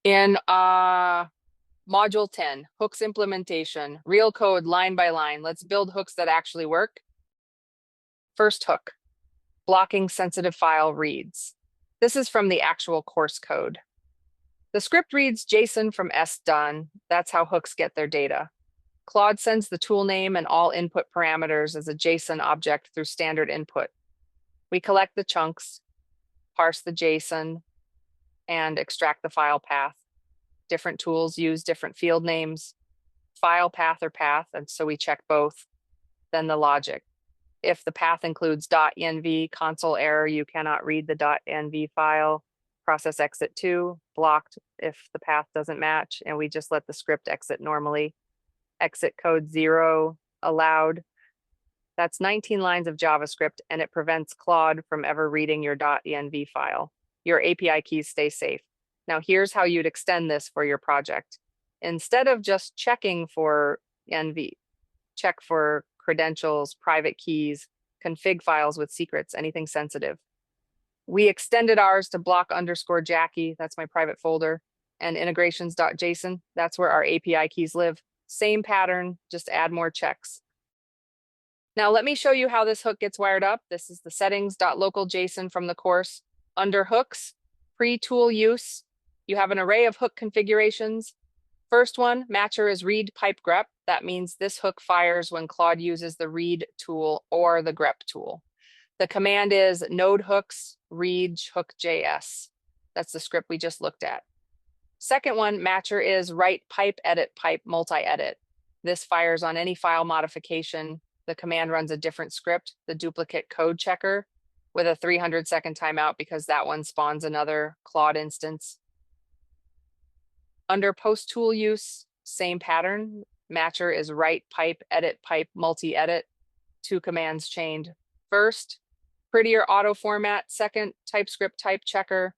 In Module 10, hooks implementation, real code line by line. Let's build hooks that actually work. First hook, blocking sensitive file reads. This is from the actual course code. The script reads JSON from S-done. That's how hooks get their data. Claude sends the tool name and all input parameters as a JSON object through standard input. We collect the chunks, parse the JSON, and extract the file path. Different tools use different field names, file path or path, and so we check both. Then the logic. If the path includes .env, console error, you cannot read the .env file. Process exit 2, blocked if the path doesn't match, and we just let the script exit normally. Exit code 0, allowed. That's 19 lines of JavaScript, and it prevents Claude from ever reading your .env file. Your API keys stay safe. Now here's how you'd extend this for your project. Instead of just checking for env, check for credentials, private keys, config files with secrets, anything sensitive. We extended ours to block_Jackie, that's my private folder, and integrations.json, that's where our API keys live. Same pattern, just add more checks. Now let me show you how this hook gets wired up. This is the settings.local.json from the course. Under hooks, pre-tool use, you have an array of hook configurations. First one, matcher is read pipe grep. That means this hook fires when Claude uses the read tool or the grep tool. The command is node hooks read hook.js. That's the script we just looked at. Second one, matcher is write pipe edit pipe multi-edit. This fires on any file modification. The command runs a different script, the duplicate code checker, with a 300-second timeout because that one spawns another Claude instance. Under post tool use, same pattern. Matcher is write pipe, edit pipe, multi-edit. Two commands chained. First, prettier auto format. Second, TypeScript type checker.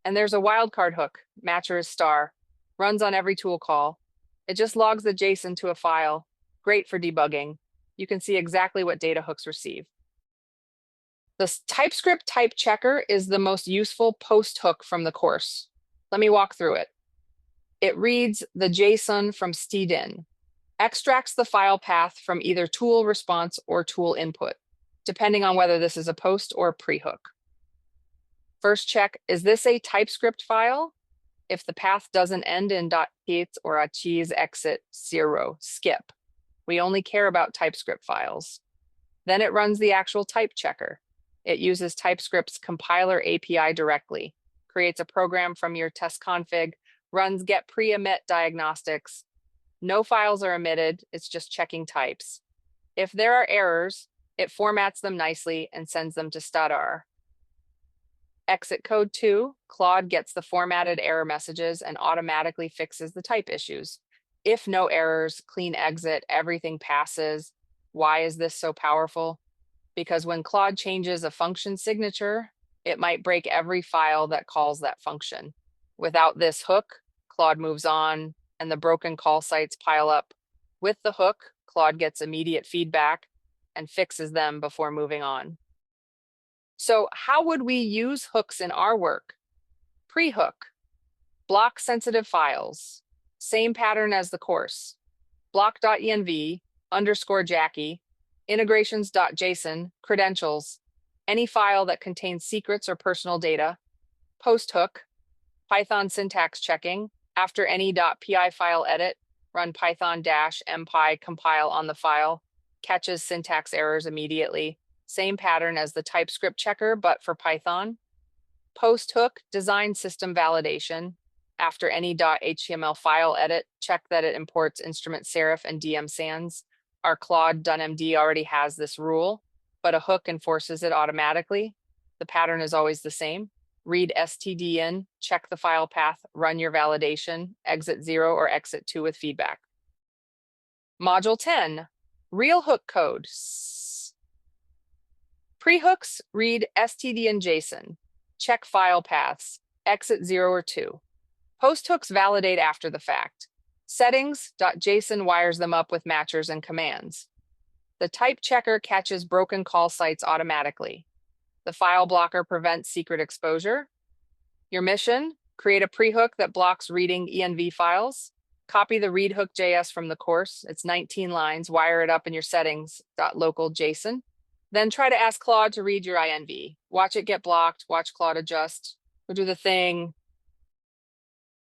And there's a wildcard hook. Matcher is star. Runs on every tool call. It just logs the JSON to a file. Great for debugging. You can see exactly what data hooks receive. The TypeScript type checker is the most useful post hook from the course. Let me walk through it. It reads the JSON from stdin, extracts the file path from either tool response or tool input, depending on whether this is a post or pre-hook. First check, is this a TypeScript file? If the path doesn't end in .th or a cheese exit 0, skip. We only care about TypeScript files. Then it runs the actual type checker. It uses TypeScript's compiler API directly, creates a program from your test config, runs get pre-emit diagnostics. No files are emitted, it's just checking types. If there are errors, it formats them nicely and sends them to stdr. Exit code 2, Claude gets the formatted error messages and automatically fixes the type issues. If no errors, clean exit, everything passes. Why is this so powerful? Because when Claude changes a function signature, it might break every file that calls that function. Without this hook, Claude moves on and the broken call sites pile up. With the hook, Claude gets immediate feedback and fixes them before moving on. So how would we use hooks in our work? Pre-hook, block sensitive files. Same pattern as the course. Block.env, _Jackie, integrations.json, credentials, any file that contains secrets or personal data. Post hook, Python syntax checking. After any .py file edit, run python-mpy compile on the file, catches syntax errors immediately. Same pattern as the TypeScript checker, but for Python. Post hook, design system validation. After any .html file edit, check that it imports instrument serif and DM sans. Our Claude DoneMD already has this rule, but a hook enforces it automatically. The pattern is always the same. Read stdin, check the file path, run your validation, exit 0 or exit 2 with feedback. Module 10, real hook code. Pre-hooks, read stdin JSON, check file paths, exit 0 or 2. Post hooks validate after the fact. Settings.json wires them up with matchers and commands. The type checker catches broken call sites automatically. The file blocker prevents secret exposure. Your mission, Create a pre-hook that blocks reading env files. Copy the read hook JS from the course. It's 19 lines. Wire it up in your settings.local JSON. Then try to ask Claude to read your INV. Watch it get blocked. Watch Claude adjust. Go do the thing.